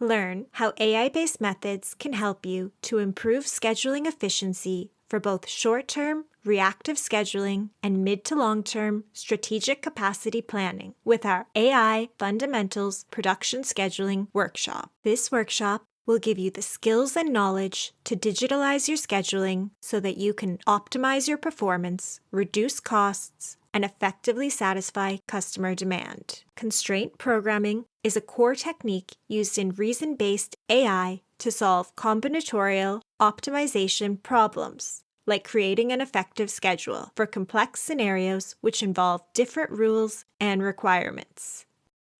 Learn how AI-based methods can help you to improve scheduling efficiency for both short-term, reactive scheduling and mid to long-term strategic capacity planning with our AI Fundamentals Production Scheduling workshop. This workshop will give you the skills and knowledge to digitalize your scheduling so that you can optimize your performance, reduce costs, and effectively satisfy customer demand. Constraint programming is a core technique used in reason-based AI to solve combinatorial optimization problems, like creating an effective schedule for complex scenarios which involve different rules and requirements.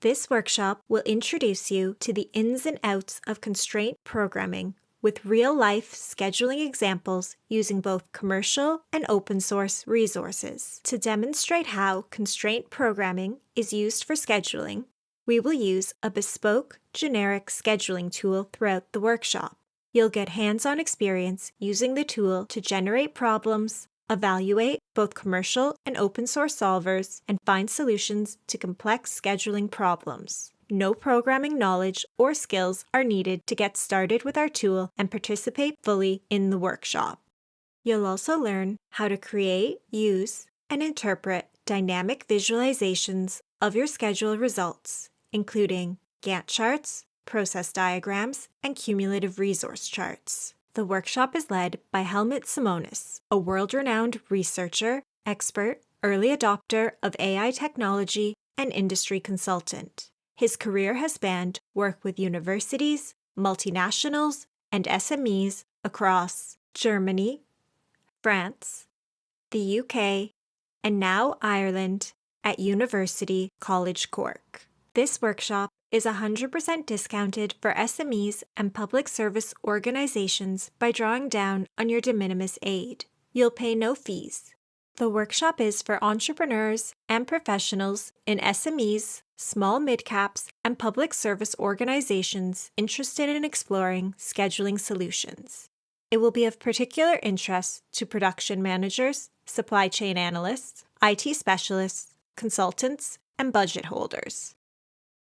This workshop will introduce you to the ins and outs of constraint programming with real-life scheduling examples using both commercial and open-source resources. To demonstrate how constraint programming is used for scheduling, we will use a bespoke, generic scheduling tool throughout the workshop. You'll get hands-on experience using the tool to generate problems, evaluate both commercial and open-source solvers, and find solutions to complex scheduling problems. No programming knowledge or skills are needed to get started with our tool and participate fully in the workshop. You'll also learn how to create, use, and interpret dynamic visualizations of your schedule results, including Gantt charts, process diagrams, and cumulative resource charts. The workshop is led by Helmut Simonis, a world-renowned researcher, expert, early adopter of AI technology, and industry consultant. His career has spanned work with universities, multinationals, and SMEs across Germany, France, the UK, and now Ireland at University College Cork. This workshop is 100% discounted for SMEs and public service organizations by drawing down on your de minimis aid. You'll pay no fees. The workshop is for entrepreneurs and professionals in SMEs, small mid-caps, and public service organizations interested in exploring scheduling solutions. It will be of particular interest to production managers, supply chain analysts, IT specialists, consultants, and budget holders.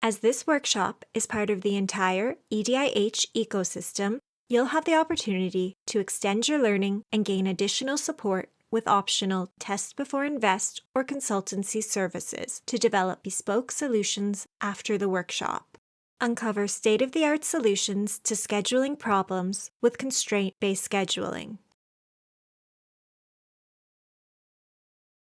As this workshop is part of the entire EDIH ecosystem, you'll have the opportunity to extend your learning and gain additional support with optional test before invest or consultancy services to develop bespoke solutions after the workshop. Uncover state-of-the-art solutions to scheduling problems with constraint-based scheduling.